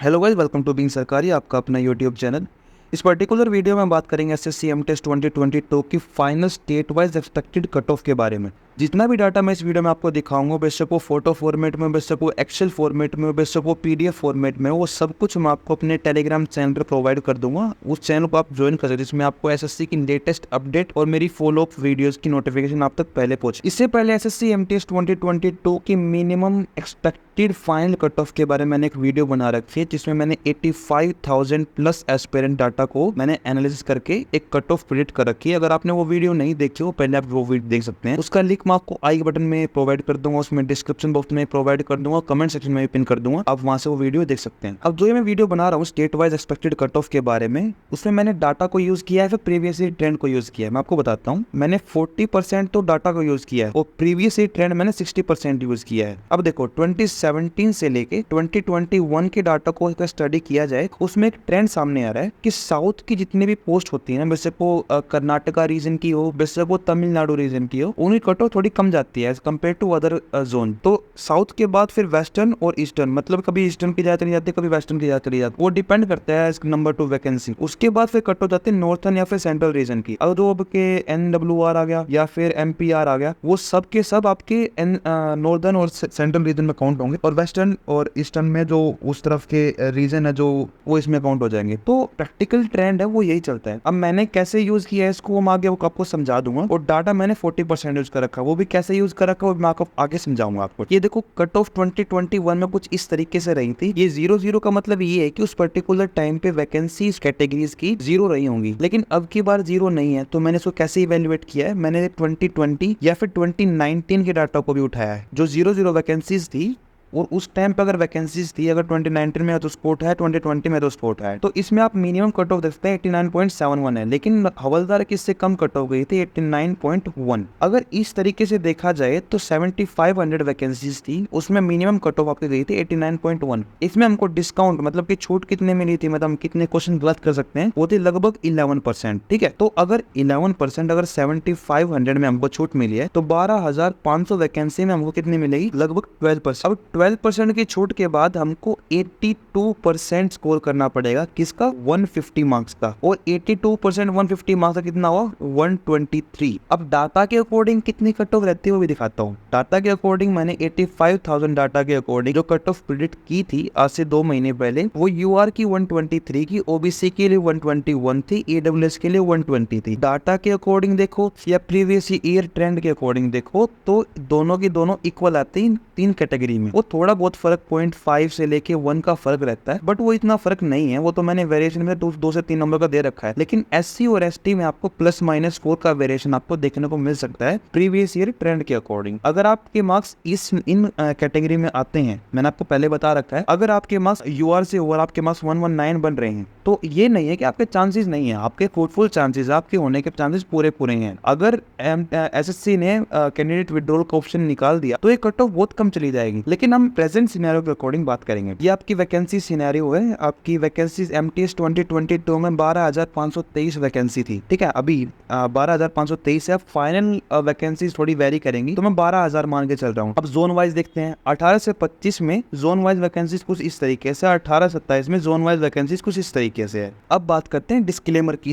Hello guys, welcome to being Sarkari, आपका अपना YouTube channel. इस पर्टिकुलर वीडियो में हम बात करेंगे एसएससी एमटेस्ट 2022 की final state wise expected cut off के बारे में। जितना भी डाटा मैं इस वीडियो में आपको दिखाऊंगा, बेशक वो फोटो फॉर्मेट में, बेशक वो एक्सेल फॉर्मेट में, बेशक वो पीडीएफ फॉर्मेट में, वो सब कुछ मैं आपको अपने टेलीग्राम चैनल पर प्रोवाइड कर दूंगा। उस चैनल को आप ज्वाइन कर सकते हैं, जिसमें आपको एसएससी की लेटेस्ट अपडेट और मेरी फॉलो अप वीडियोस की नोटिफिकेशन आप तक पहले पहुंचे। इससे पहले एसएससी एमटीएस 2022 की minimum expected final cut off के बारे में मैंने एक वीडियो बना रखी है, जिसमें मैंने 85,000 प्लस एस्पिरेंट डाटा को मैंने एनालिसिस करके एक कट ऑफ प्रिडिक्ट कर रखी है। अगर आपने वो वीडियो नहीं देखी हो, पहले आप वो वीडियो देख सकते हैं। उसका लिंक मैं आपको आई बटन में प्रोवाइड कर दूंगा, उसमें डिस्क्रिप्शन बॉक्स में प्रोवाइड कर दूंगा, कमेंट सेक्शन में भी पिन कर दूंगा, आप वहां से वो वीडियो देख सकते हैं। अब जो ये मैं वीडियो बना रहा हूँ state wise expected cut off के बारे में, उसमें मैंने डाटा को यूज किया है, फिर प्रीवियस ईयर ट्रेंड को यूज किया है। मैं आपको बताता हूँ, मैंने 40% तो डाटा को यूज किया है और प्रीवियस ईयर ट्रेंड मैंने 60% यूज किया है। अब देखो 2017 से लेके 2021 के डाटा को स्टडी किया जाए, उसमें एक ट्रेंड सामने आ रहा है कि साउथ की जितनी भी पोस्ट होती है ना, बेशक वो कर्नाटका रीजन की हो, बेशक वो तमिलनाडु रीजन की हो, उनकी कट ऑफ थोड़ी कम जाती है as compare to other zone. तो साउथ के बाद फिर वेस्टर्न और ईस्टर्न, मतलब कभी ईस्टर्न की जाती नहीं जाती, कभी वेस्टर्न की जाती नहीं जाती, वो डिपेंड करता है नंबर 2 वैकेंसी। उसके बाद फिर कट हो जाती है नॉर्थन या फिर सेंट्रल रीजन की। अगर जो आपके NWR आ गया या फिर MPR आ गया, वो सब के सब आपके नॉर्दर्न और सेंट्रल रीजन में काउंट होंगे, और वेस्टर्न और ईस्टर्न में जो उस तरफ के रीजन है जो वो इसमें काउंट हो जाएंगे। तो प्रैक्टिकल ट्रेंड है वो यही चलता है। अब मैंने कैसे यूज किया है इसको मैं आगे आपको समझा दूंगा, और डाटा मैंने 40% यूज कर रखा है, वो भी कैसे यूज कर रखा है मैं आपको आगे समझाऊंगा आपको। ये देखो कट ऑफ 2021 में कुछ इस तरीके से रही थी। ये 0-0 का मतलब ये है कि उस पर्टिकुलर टाइम पे वैकेंसीज कैटेगरीज की 0 रही होंगी, लेकिन अब की बार 0 नहीं है। तो मैंने इसको कैसे इवेल्युएट किया है, मैंने 2020 या फिर 2019 के डाटा को भी उठाया है, जो 0-0 वैकेंसीज थी, और उस टाइम पे अगर वैकेंसीज थी, अगर 2019 में है तो स्पोर्ट है, 2020 में तो स्पोर्ट है, तो इसमें आप मिनिमम कट ऑफ देखते हैं 89.71 है, लेकिन हवलदार की इससे कम कट ऑफ गई थी 89.1। अगर इस तरीके से देखा जाए तो 7500 वैकेंसीज थी, उसमें मिनिमम कट ऑफ आपकी गई थी 89.1। इसमें हमको डिस्काउंट मतलब कि छूट कितने मिली थी, मतलब हम कितने क्वेश्चन गलत कर सकते हैं, वो थी लगभग 11%। ठीक है, तो अगर 11%, अगर 7500 में हमको छूट मिली है, तो 12,500 वैकेंसी में हमको कितनी मिलेगी, लगभग 12%। अब 12% की छूट के बाद हमको 82% स्कोर करना पड़ेगा, किसका, 150 मार्क्स का, और 82% 150 मार्क्स का कितना हुआ, 123। अब डाटा के अकॉर्डिंग कितनी कट ऑफ रहती है वो भी दिखाता हूँ। डाटा के अकॉर्डिंग मैंने 85,000 डाटा के अकॉर्डिंग जो कट ऑफ प्रिडिक्ट की थी आज से 2 महीने पहले, वो UR की 123 की, OBC के लिए 121 थी, EWS के लिए 120 थी। डाटा के अकॉर्डिंग देखो या प्रीवियस ईयर ट्रेंड के अकॉर्डिंग देखो, तो दोनों की दोनों इक्वल आती है 3 कैटेगरी में। वो थोड़ा बहुत फर्क 0.5 से लेके 1 का फर्क रहता है, बट वो इतना फर्क नहीं है, वो तो मैंने वेरिएशन में 2 से 3 नंबर का दे रखा है। लेकिन SC और ST में आपको +-4 का वेरिएशन आपको देखने को मिल सकता है प्रीवियस ईयर ट्रेंड के अकॉर्डिंग। अगर आपके मार्क्स इन कैटेगरी में आते हैं, मैंने आपको पहले बता रखा है, अगर आपके मार्क्स UR से ओवर आपके मार्क्स 119 बन रहे हैं, तो ये नहीं है कि आपके चांसेस नहीं है, आपके फुल चांसेस, आपके होने के चांसेस पूरे हैं। अगर SSC ने कैंडिडेट विड्रॉल का ऑप्शन निकाल दिया, तो ये कट ऑफ बहुत कम चली जाएगी। लेकिन हम प्रेजेंट सिनेरियो के अकॉर्डिंग बात करेंगे। ये आपकी वैकेंसी सिनेरियो है, आपकी वैकेंसीज MTS 2022 में 12,523 वैकेंसी थी। ठीक है, अभी 12,523 है, फाइनल वैकेंसीज थोड़ी वेरी करेंगी, तो मैं 12,000 मान के चल रहा हूँ। अब जोन वाइज देखते हैं, 18 से 25 में जोन वाइज वैकेंसीज कुछ इस तरीके से, 18-27 में जोन वाइज वैकेंसीज कुछ इस तरीके से है। अब बात करते हैं डिस्क्लेमर की।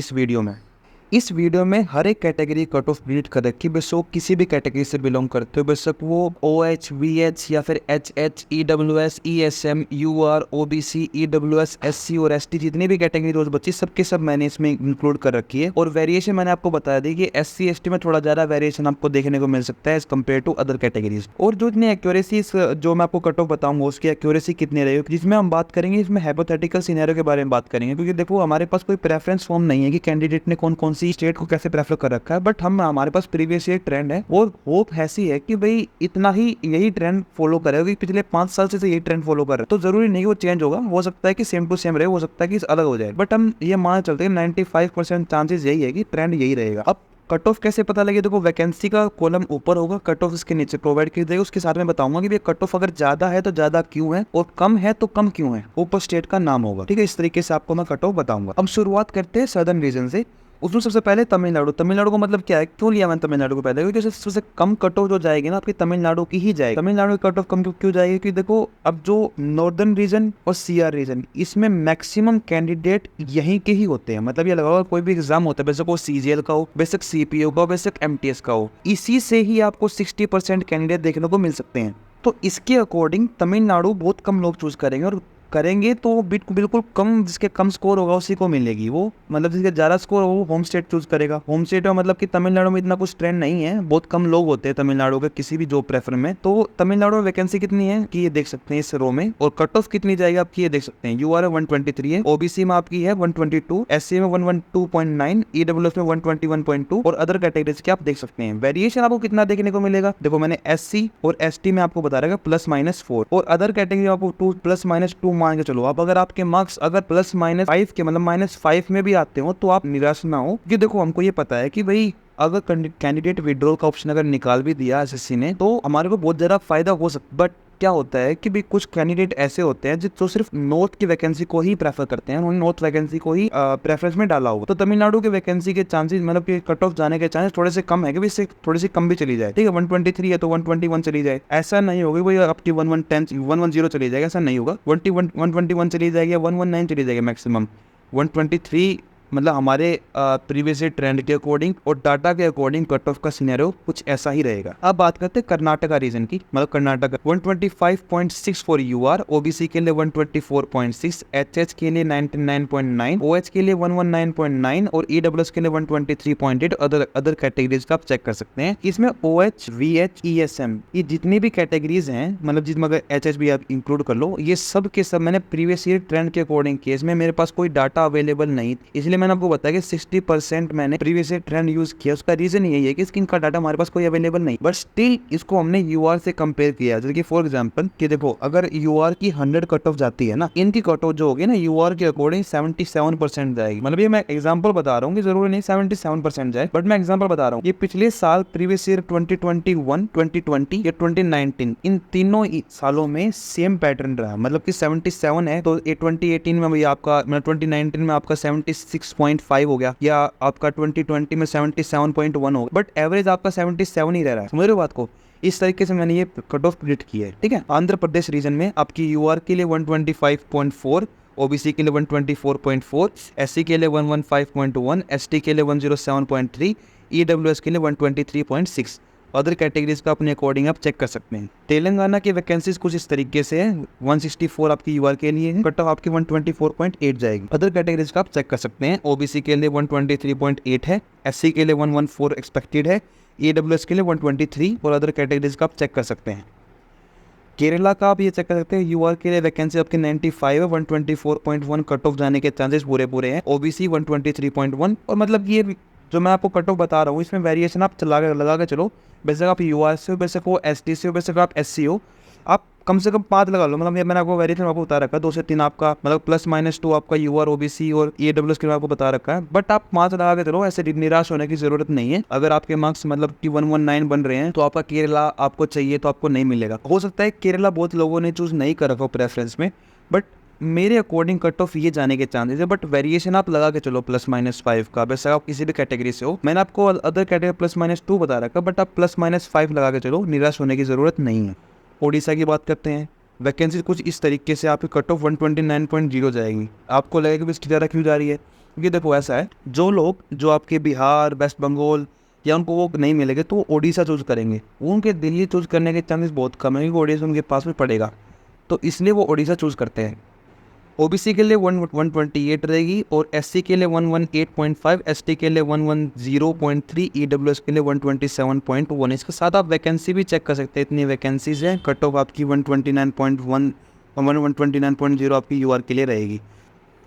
इस वीडियो में हर एक कैटेगरी कट ऑफ प्रिडिक्ट कर रखी है, बेशक किसी भी कैटेगरी से बिलोंग करते हो, बेशक वो OH, VH या फिर HH, EWS, ESM, UR, OBC, EWS, SC और ST, जितनी भी कैटेगरी रोज बची सबके सब मैंने इसमें इंक्लूड कर रखी है। और वेरिएशन मैंने आपको बताया दी कि SC ST में थोड़ा ज्यादा वेरिएशन आपको देखने को मिल सकता है as compare to other categories. और जो इतनी एक्यूरेसी जो मैं आपको कट ऑफ बताऊंगा उसकी एक्यूरेसी कितनी रहेगी, जिसमें हम बात करेंगे, इसमें हाइपोथेटिकल सिनेरियो के बारे में बात करेंगे, क्योंकि देखो हमारे पास कोई प्रेफरेंस फॉर्म नहीं है कि कैंडिडेट ने कौन कौन सी स्टेट को कैसे प्रेफर कर रखा है, बट हमारे पास प्रीवियस ईयर ट्रेंड है, और होप ऐसी है कि भाई इतना ही यही ट्रेंड फॉलो करेगा, पिछले 5 साल से यही ट्रेंड फॉलो कर रहे हैं। तो जरूरी नहीं वो चेंज होगा, हो सकता है कि सेम टू सेम रहे, हो सकता है कि अलग हो जाए, बट हम ये मान चलते हैं 95% चांसेस यही है कि ट्रेंड यही रहेगा। अब कट ऑफ कैसे पता लगे, देखो वैकेंसी का कॉलम ऊपर होगा, कट ऑफ इसके नीचे प्रोवाइड की जाएगी, उसके साथ में बताऊंगा कि कट ऑफ अगर ज्यादा है तो ज्यादा क्यों है, और कम है तो कम क्यों है, ऊपर स्टेट का नाम होगा। ठीक है, इस तरीके से आपको मैं कट ऑफ बताऊंगा। अब शुरुआत करते हैं सदर्न रीजन से। उसमें सबसे पहले तमिलनाडु। तमिलनाडु को मतलब क्या है, क्यों लिया मैंने तमिलनाडु को पहले, क्योंकि सबसे कम कट ऑफ जो जाएगी ना आपकी तमिलनाडु की ही जाएगी। तमिलनाडु की कट ऑफ कम क्यों जाएगी, क्योंकि देखो अब जो नॉर्दर्न रीजन और सीआर रीजन, इसमें मैक्सिमम कैंडिडेट यहीं के ही होते हैं। मतलब ये लगाओ कोई भी एग्जाम होता है, बेशक वो सीजीएल का हो, बेशक सीपीओ का हो, बेशक एमटीएस का हो, इसी से ही आपको 60% कैंडिडेट देखने को मिल सकते हैं। तो इसके अकॉर्डिंग तमिलनाडु बहुत कम लोग चूज करेंगे, और करेंगे तो बिल्कुल कम, जिसके कम स्कोर होगा उसी को मिलेगी वो। मतलब जिसके ज़्यादा स्कोर होगा वो होम स्टेट चूज करेगा। होम स्टेट में मतलब कि तमिलनाडु में इतना कुछ ट्रेंड नहीं है, बहुत कम लोग होते हैं तमिलनाडु के किसी भी जॉब प्रेफर में। तो तमिलनाडु में वैकेंसी कितनी है कि ये देख सकते हैं इस रो में, और कट ऑफ कितनी जाएगी आपकी ये देख सकते हैं। यूआर 123 है, ओबीसी में आपकी है 122, एससी में 112.9, ईडब्ल्यूएस में 121.2, और अदर कैटेगरीज के आप देख सकते हैं। वेरिएशन आपको कितना देखने को मिलेगा, देखो मैंने एससी और एसटी में आपको बता रहा है +-4, और अदर कैटेगरी आपको 2 +-2 मान के चलो। आप अगर आपके मार्क्स अगर +-5 के मतलब -5 में भी आते हो तो आप निराश ना हो, क्योंकि देखो हमको ये पता है कि भाई अगर कैंडिडेट विड्रॉल का ऑप्शन अगर निकाल भी दिया एसएससी ने तो हमारे को बहुत ज़्यादा फायदा हो सकता। बट क्या होता है कि भाई कुछ कैंडिडेट ऐसे होते हैं जो सिर्फ नॉर्थ की वैकेंसी को ही प्रेफर करते हैं, उन्होंने नॉर्थ वैकेंसी को ही प्रेफरेंस में डाला होगा। तो तमिलनाडु के वैकेंसी के चांसेस, मतलब कि कट ऑफ जाने के चांसेस थोड़े से कम है कि इससे थोड़ी सी कम भी चली जाए। ठीक है, 123 है तो 121 चली जाए, ऐसा नहीं होगा भाई आपकी 110 चली जाएगी, ऐसा नहीं होगा। 121 चली जाएगी, 119 चली जाएगी मैक्सिमम। 123 मतलब हमारे प्रीवियस ट्रेंड के अकॉर्डिंग और डाटा के अकॉर्डिंग कट ऑफ का सिनेरियो कुछ ऐसा ही रहेगा। अब बात करते हैं कर्नाटका रीजन की, मतलब कर्नाटका 125.6 फॉर यूआर, ओबीसी के लिए 124.6, एचएच के लिए 99.9, ओएच के लिए 119.9 और ईडब्ल्यूएस के लिए 123.8। अदर कैटेगरीज का आप चेक कर सकते हैं। इसमें ओएच, वीएच, ईएसएम, ये जितनी भी कैटेगरीज हैं, मतलब जिसमें अगर एचएच भी आप इंक्लूड कर लो, ये सब के सब मैंने प्रीवियस ईयर ट्रेंड के अकॉर्डिंग किए। इसमें मेरे पास कोई डाटा अवेलेबल नहीं, इसलिए मैंने आपको बताया कि 60% मैंने प्रीवियस ट्रेंड यूज किया। उसका रीजन यही है कि इनका डाटा हमारे पास कोई अवेलेबल नहीं, बट स्टिल इसको हमने यूआर से कंपेयर किया। जैसे कि फॉर एग्जांपल कि देखो अगर यूआर की 100 कट ऑफ जाती है ना, इनकी कट ऑफ जो होगी ना यूआर के अकॉर्डिंग 77% जाएगी। मतलब ये मैं एग्जांपल बता रहा हूँ कि जरूरी नहीं 77% जाए, बट मैं एग्जांपल बता रहा हूँ। ये पिछले साल प्रीवियस ईयर 2021, 2020 या 2019, इन तीनों सालों में सेम पैटर्न रहा। मतलब कि 77 है तो 2018 में भी आपका, मतलब 2019 में आपका 76.5 हो गया, या आपका 2020 में 77.1 हो गया, बट एवरेज आपका 77 ही रह रहा है। समझ रहे हो बात को? इस तरीके से मैंने ये कट ऑफ प्रिडिक्ट किया है। ठीक है, आंध्र प्रदेश रीजन में आपकी यूआर के लिए 125.4, ओबीसी के लिए 124.4, एससी के लिए 115.1, एसटी के लिए 107.3, ईडब्ल्यूएस के लिए 123.6। अदर कैटेगरीज का अपने अकॉर्डिंग आप चेक कर सकते हैं। तेलंगाना की वैकेंसीज कुछ इस तरीके से है, 164 आपकी यूआर के लिए है, कट ऑफ आपकी 124.8 जाएगी। अदर कैटेगरीज का आप चेक कर सकते हैं। ओबीसी के लिए 123.8 है, एससी के लिए 114 एक्सपेक्टेड है, ईडब्ल्यूएस के लिए 123, और अदर कैटेगरीज का आप चेक कर सकते हैं। केरला का आप ये चेक कर सकते हैं, यूआर के लिए वैकेंसी आपकी 95 है, 124.1 कट ऑफ जाने के चांसेस पूरे हैं। ओबीसी 123.1, और मतलब ये जो मैं आपको कट ऑफ बता रहा हूँ इसमें वेरिएशन आप लगा के चलो। बेशक आप यूआर से हो, बेशक वो एसटी से हो, बेशक आप एससी हो, आप कम से कम 5 लगा लो। मतलब मैंने आपको वेरिएशन आपको बता रखा है 2 से 3 आपका, मतलब +-2 आपका यूआर, ओबीसी और ईडब्ल्यूएस के आपको बता रखा है, बट आप 5 लगा के चलो। ऐसे निराश होने की जरूरत नहीं है। अगर आपके मार्क्स मतलब कि 119 बन रहे हैं तो आपका केरला आपको चाहिए तो आपको नहीं मिलेगा। हो सकता है केरला बहुत लोगों ने चूज नहीं कर रखा प्रेफरेंस में, बट मेरे अकॉर्डिंग कट ऑफ ये जाने के चांसेस है। बट वेरिएशन आप लगा के चलो +-5 का, वैसे आप किसी भी कैटेगरी से हो। मैंने आपको अदर कैटेगरी +-2 बता रखा, बट आप +-5 लगा के चलो, निराश होने की ज़रूरत नहीं है। ओडिशा की बात करते हैं, वैकेंसी कुछ इस तरीके से आपकी कट ऑफ 129.0 जाएगी। आपको लगेगा कि इसकी ज़्यादा क्यों जा रही है, क्योंकि देखो ऐसा है, जो लोग जो आपके बिहार, वेस्ट बंगाल या उनको वो नहीं मिलेंगे तो ओडिशा चूज करेंगे। उनके दिल्ली चूज करने के चांसेस बहुत कम है, क्योंकि ओडिशा उनके पास में पड़ेगा, तो इसलिए वो ओडिशा चूज करते हैं। ओबीसी के लिए 128 रहेगी, और एससी के लिए 118.5, एसटी के लिए 110.3, ईडब्ल्यूएस के लिए 127.1। इसके साथ आप वैकेंसी भी चेक कर सकते हैं, इतनी वैकेंसीज हैं। कट ऑफ आपकी 129.1 और 129.0 आपकी यूआर के लिए रहेगी।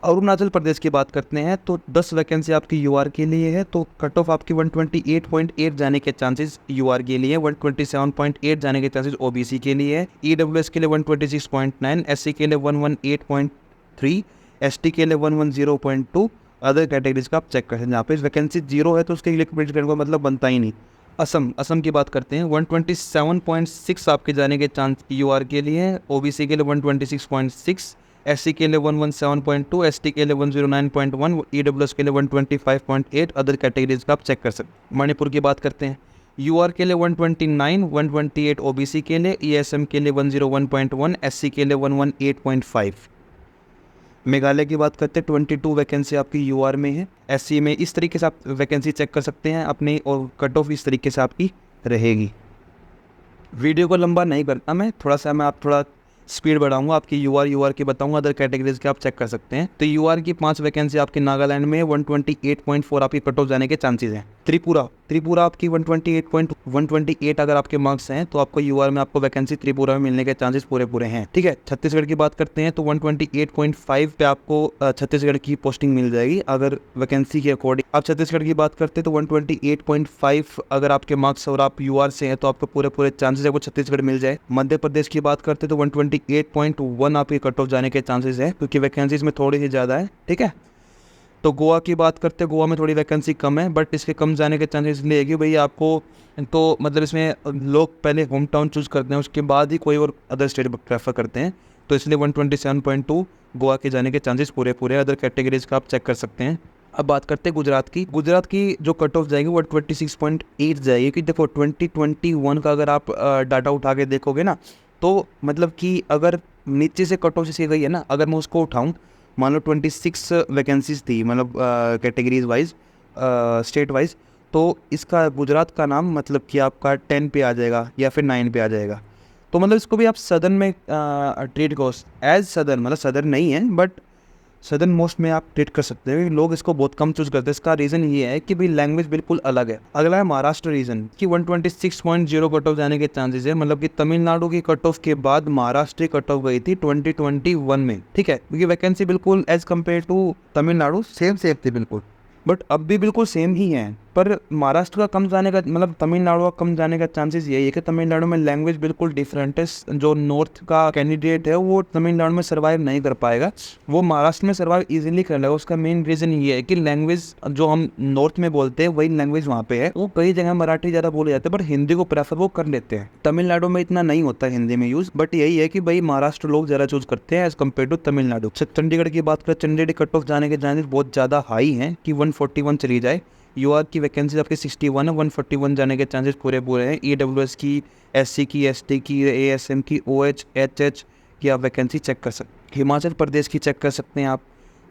अरुणाचल प्रदेश की बात करते हैं तो 10 वैकेंसी आपकी यूआर के लिए है, तो कट ऑफ आपकी 128.8 जाने के चांसेस यूआर के लिए, 127.8 जाने के चांसेस ओबीसी के लिए है, ईडब्ल्यूएस के लिए 126.9, एससी के लिए 118.3, एसटी के लिए 110.2। अदर कैटेगरीज का आप चेक करते हैं। जहाँ पे वैकेंसी 0 है तो उसके इलेक्ट्रिक को मतलब बनता ही नहीं। असम की बात करते हैं, 127.6 आपके जाने के चांस यूआर के लिए, ओबीसी के लिए 126.6, SC के लिए 117.2, ST के लिए 109.1, EWS के लिए 125.8, अदर कैटेगरीज का आप चेक कर सकते हैं। मणिपुर की बात करते हैं, UR के लिए 129, 128 OBC के लिए, ESM के लिए 101.1, SC के लिए 118.5। मेघालय की बात करते हैं, 22 वैकेंसी आपकी UR में है। SC में इस तरीके से आप वैकेंसी चेक कर सकते हैं अपनी, और कट ऑफ इस तरीके से आपकी रहेगी। वीडियो को लंबा नहीं करता मैं, आप थोड़ा स्पीड बढ़ाऊंगा, आपकी UR की बताऊंगा, अदर कैटेगरीज के आप चेक कर सकते हैं। तो UR की 5 वैकेंसी आपके नागालैंड में 128.4 आपकी कट ऑफ जाने के चांसेस हैं। त्रिपुरा आपकी 128 अगर आपके मार्क्स हैं तो आपको UR में आपको वैकेंसी त्रिपुरा में मिलने के चांसेस पूरे हैं, ठीक है। छत्तीसगढ़ की बात करते हैं तो 128.5 पे आपको छत्तीसगढ़ की पोस्टिंग मिल जाएगी अगर वैकेंसी के अकॉर्डिंग। आप छत्तीसगढ़ की बात करते हैं तो 128.5 अगर आपके मार्क्स और आप UR से हैं तो आपको पूरे चांसेस है वो छत्तीसगढ़ मिल जाए। मध्य प्रदेश की बात करते हैं तो 128.1 आपकी कट ऑफ जाने के चांसेस है, क्योंकि वैकेंसीज में थोड़ी ही ज़्यादा है, ठीक है। तो गोवा की बात करते हैं, गोवा में थोड़ी वैकेंसी कम है, बट इसके कम जाने के चांसेस इसलिए है कि भाई आपको तो मतलब इसमें लोग पहले होम टाउन चूज़ करते हैं, उसके बाद ही कोई और अदर स्टेट प्रेफर करते हैं, तो इसलिए 127.2 गोवा के जाने के चांसेस पूरे अदर कैटेगरीज का आप चेक कर सकते हैं। अब बात करते हैं गुजरात की जो कट ऑफ जाएगी वो 26.8 जाएगी, कि देखो 2021 का अगर आप डाटा उठा के देखोगे ना, तो मतलब कि अगर नीचे से कट ऑफ जैसे गई है ना, अगर मैं उसको उठाऊँ, मान लो 26 वैकेंसीज थी, मतलब कैटेगरीज वाइज, स्टेट वाइज, तो इसका गुजरात का नाम मतलब कि आपका 10 पे आ जाएगा या फिर 9 पे आ जाएगा। तो मतलब इसको भी आप सदर्न में ट्रीट करो एज सदर्न, मतलब सदर्न नहीं है बट सदर्न मोस्ट में आप ट्रीट कर सकते हैं। लोग इसको बहुत कम चूज करते हैं, इसका रीज़न ये है कि भाई लैंग्वेज बिल्कुल अलग है। अगला है महाराष्ट्र रीजन की 126.0 कट ऑफ जाने के चांसेस है, मतलब कि तमिलनाडु की कट ऑफ के बाद महाराष्ट्र की कट ऑफ गई थी 2021 में, ठीक है, क्योंकि वैकेंसी बिल्कुल as compare to Tamil Nadu same थी बिल्कुल, बट अब भी बिल्कुल सेम ही है। पर महाराष्ट्र का कम जाने का मतलब तमिलनाडु का कम जाने का चांसेस यही है कि तमिलनाडु में लैंग्वेज बिल्कुल डिफरेंट है। जो नॉर्थ का कैंडिडेट है वो तमिलनाडु में सर्वाइव नहीं कर पाएगा, वो महाराष्ट्र में सर्वाइव इजीली कर लेगा। उसका मेन रीज़न ये है कि लैंग्वेज जो हम नॉर्थ में बोलते हैं वही लैंग्वेज वहाँ पे है। वो कई जगह मराठी ज़्यादा बोले जाते हैं, बट हिंदी को प्रेफर वो कर लेते हैं। तमिलनाडु में इतना नहीं होता हिंदी में यूज़, बट यही है कि भाई महाराष्ट्र लोग ज़्यादा चूज करते हैं as compare to Tamil Nadu. Chandigarh की बात करें, चंडीगढ़ कट ऑफ जाने के चांसेस बहुत ज़्यादा हाई हैं कि 141 चली जाए। UR की वैकेंसी आपकी 61 है, 141 जाने के चांसेस पूरे हैं। EWS की, SC की, ST की, ASM की, OH, HH की आप वैकेंसी चेक कर सकते हैं। हिमाचल प्रदेश की चेक कर सकते हैं आप,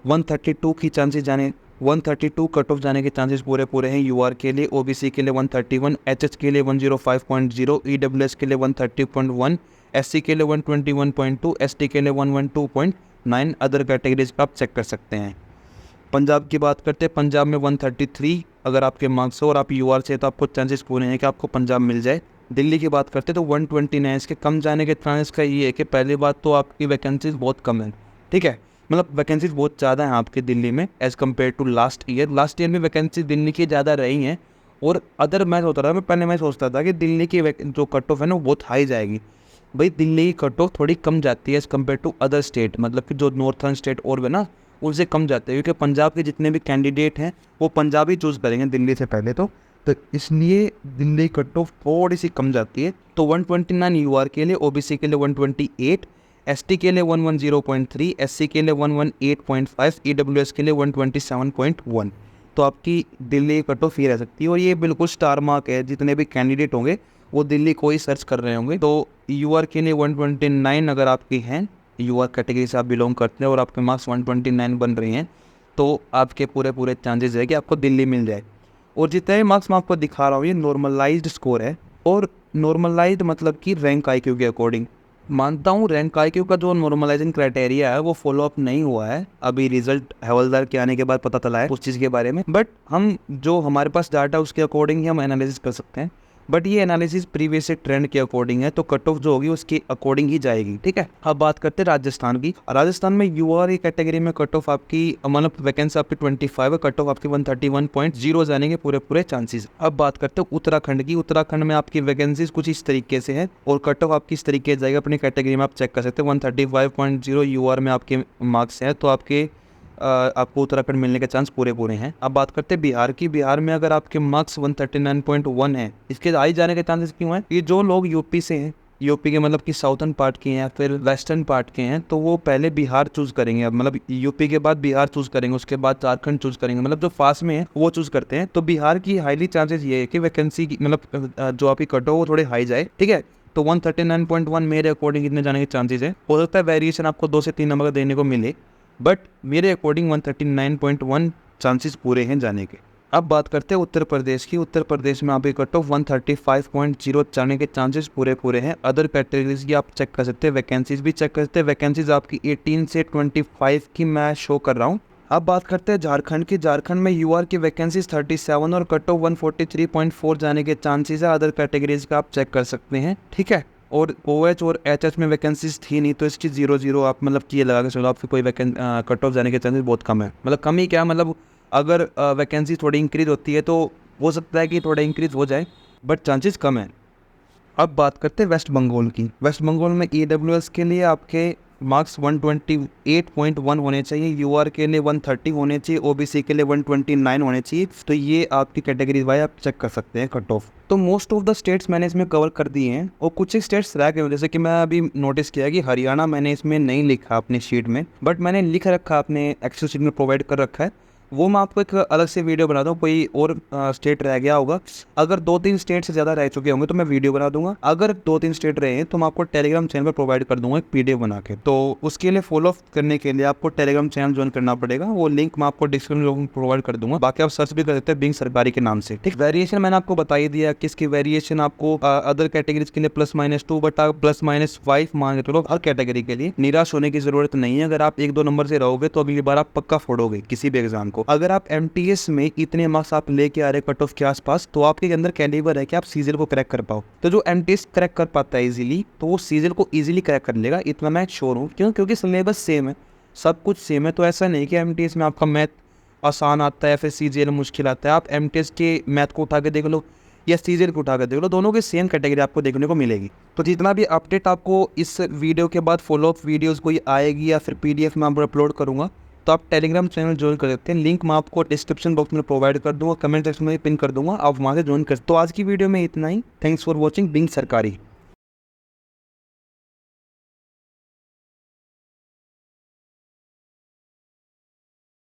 132 की चांसेस जाने, 132 कट ऑफ जाने के चांसेस पूरे हैं। UR के लिए, OBC के लिए 131, HH के लिए 105.0, EWS के लिए 130.1, SC के लिए 121.2, ST के लिए 112.9, अदर कैटेगरीज का आप चेक कर सकते हैं। पंजाब की बात करते हैं, पंजाब में 133 अगर आपके मार्क्स हो और आप UR से, तो आपको चांसेस पूरे हैं कि आपको पंजाब मिल जाए। दिल्ली की बात करते हैं तो 129, इसके कम जाने के चांसेस का ये है कि पहली बात तो आपकी वैकेंसीज बहुत कम है, ठीक है, मतलब वैकेंसीज बहुत ज़्यादा हैं आपके दिल्ली में as compare to last year में वैकेंसी दिल्ली की ज़्यादा रही हैं। और अदर मैं सोच रहा था, पहले मैं सोचता था कि दिल्ली की जो कट ऑफ है ना वो बहुत हाई जाएगी। भाई दिल्ली की कट ऑफ थोड़ी कम जाती है as compare to other state, मतलब कि जो नॉर्थर्न स्टेट और है ना उनसे कम जाते हैं, क्योंकि पंजाब के जितने भी कैंडिडेट हैं वो पंजाब ही चूज़ करेंगे दिल्ली से पहले, तो इसलिए दिल्ली कट ऑफ थोड़ी सी कम जाती है। तो 129 UR के लिए, OBC के लिए 128, ST के लिए 110.3, SC के लिए 118.5, EWS के लिए 127.1, तो आपकी दिल्ली कट ऑफ ही रह सकती है। और ये बिल्कुल स्टार मार्क है, जितने भी कैंडिडेट होंगे वो दिल्ली को ही सर्च कर रहे होंगे। तो UR के लिए 129 अगर आपकी हैं, UR कैटेगरी से आप बिलोंग करते हैं और आपके मार्क्स 129 बन रही हैं, तो आपके पूरे चांसेस है कि आपको दिल्ली मिल जाए। और जितने मार्क्स मैं आपको दिखा रहा हूँ ये नॉर्मलाइज्ड स्कोर है, और नॉर्मलाइज्ड मतलब कि रैंक IQ के अकॉर्डिंग। मानता हूँ रैंक IQ का जो नॉर्मलाइजिंग क्राइटेरिया है वो फॉलो अप नहीं हुआ है, अभी रिजल्ट हवलदार के आने के बाद पता चला है उस चीज़ के बारे में, बट हम जो हमारे पास डाटा उसके अकॉर्डिंग ही हम एनालिसिस कर सकते हैं। बट ये एनालिसिस प्रीवियस से ट्रेंड के अकॉर्डिंग है, तो कट ऑफ जो होगी उसके अकॉर्डिंग ही जाएगी, ठीक है। अब बात करते हैं राजस्थान की। राजस्थान में UR कैटेगरी में कट ऑफ आपकी मतलब वैकेंसी आपकी 25 है, कट ऑफ आपकी 131.0 जाने के पूरे चांसेस। अब बात करते हैं उत्तराखंड की। उत्तराखंड में आपकी वैकेंसीज कुछ इस तरीके से है और कट ऑफ आपकी इस तरीके से जाएगा, अपनी कैटेगरी में आप चेक कर सकते हैं। 135.0 UR में आपके मार्क्स हैं, तो आपको उत्तराखंड मिलने के चांस पूरे हैं। अब बात करते हैं बिहार की। बिहार में अगर आपके मार्क्स 139.1 है, इसके हाई जाने के चांसेस क्यों हैं? ये जो लोग यूपी से हैं यूपी के मतलब कि साउथर्न पार्ट के हैं या फिर वेस्टर्न पार्ट के हैं तो वो पहले बिहार चूज़ करेंगे। अब मतलब यूपी के बाद बिहार चूज़ करेंगे, उसके बाद झारखंड चूज़ करेंगे, मतलब जो पास में है वो चूज़ करते हैं। तो बिहार की हाईली चांसेस ये है कि वैकेंसी की मतलब जो आपकी कट हो वो थोड़े हाई जाए, ठीक है। तो 139.1 मेरे अकॉर्डिंग इतने जाने के चांसेस है। हो सकता है वेरिएशन आपको 2 से 3 नंबर देने को मिले, बट मेरे अकॉर्डिंग 139.1 चांसेस पूरे हैं जाने के। अब बात करते हैं उत्तर प्रदेश की। उत्तर प्रदेश में आपकी कट ऑफ 135.0 जाने के चांसेस पूरे हैं। अदर कैटेगरीज की आप चेक कर सकते हैं, वैकेंसीज भी चेक कर सकते हैं। वैकेंसीज आपकी 18 से 25 की मैं शो कर रहा हूँ। अब बात करते हैं झारखंड की। झारखंड में यूआर की वैकेंसीज 37 और कट ऑफ 143.4 जाने के चांसेस है। अदर कैटेगरीज का आप चेक कर सकते हैं, ठीक है। और OH और HH में वैकेंसीज थी नहीं, तो इसकी 0-0 आप मतलब ये लगा के चलो आपकी कोई कट ऑफ जाने के चांसेस बहुत कम है। मतलब कम ही क्या, मतलब अगर वैकेंसी थोड़ी इंक्रीज होती है तो हो सकता है कि थोड़ा इंक्रीज हो जाए, बट चांसेस कम है। अब बात करते हैं वेस्ट बंगाल की। वेस्ट बंगाल में EWS के लिए आपके मार्क्स 128.1 होने चाहिए, UR के लिए 130 होने चाहिए, OBC के लिए 129 होने चाहिए। तो ये आपकी कैटेगरी वाइज आप चेक कर सकते हैं कट ऑफ। तो मोस्ट ऑफ द स्टेट्स मैंने इसमें कवर कर दिए हैं और कुछ एक स्टेट्स रह गए, जैसे कि मैं अभी नोटिस किया कि हरियाणा मैंने इसमें नहीं लिखा अपनी शीट में, बट मैंने लिख रखा, अपने एक्सेल शीट में प्रोवाइड कर रखा है। वो मैं आपको एक अलग से वीडियो बना दूँ। कोई और स्टेट रह गया होगा, अगर 2-3 स्टेट से ज़्यादा रह चुके होंगे तो मैं वीडियो बना दूंगा। अगर 2-3 स्टेट रहे हैं तो मैं आपको टेलीग्राम चैनल पर प्रोवाइड कर दूंगा एक PDF बना के। तो उसके लिए फॉलो अप करने के लिए आपको टेलीग्राम चैनल ज्वाइन करना पड़ेगा। वो लिंक मैं आपको डिस्क्रिप्शन में प्रोवाइड कर दूंगा। बाकी आप सर्च भी कर सकते हैं बिंग सरकारी के नाम से, ठीक। वेरिएशन मैंने आपको बता ही दिया कि इसकी वेरिएशन आपको अदर कैटेगरीज के लिए +-2 बट आप +-5 मान के चलो हर कैटेगरी के लिए। निराश होने की जरूरत नहीं है। अगर आप 1-2 नंबर से रहोगे तो अगली बार आप पक्का फोड़ोगे किसी भी एग्जाम को। अगर आप MTS में इतने मार्क्स आप लेके आ रहे कट ऑफ के आसपास, तो आपके अंदर कैलिबर है कि आप सीजल को क्रैक कर पाओ। तो जो MTS क्रैक कर पाता है इजीली, तो वो सीजल को इजीली क्रैक कर लेगा, इतना मैं श्योर हूँ। क्यों? क्योंकि सिलेबस सेम है, सब कुछ सेम है। तो ऐसा नहीं कि MTS में आपका मैथ आसान आता है फिर CGL मुश्किल आता है। आप MTS के मैथ को उठा के देख लो या CGL को उठा के देख लो, दोनों की सेम कैटेगरी आपको देखने को मिलेगी। तो जितना भी अपडेट आपको इस वीडियो के बाद फॉलोअप वीडियोज़ कोई आएगी या फिर PDF में अपलोड करूँगा, तो आप टेलीग्राम चैनल ज्वाइन कर सकते हैं। लिंक मैं आपको डिस्क्रिप्शन बॉक्स में प्रोवाइड कर दूंगा, कमेंट सेक्शन में पिन कर दूंगा, आप वहाँ से ज्वाइन कर। तो आज की वीडियो में इतना ही। थैंक्स फॉर वॉचिंग बिंग सरकारी।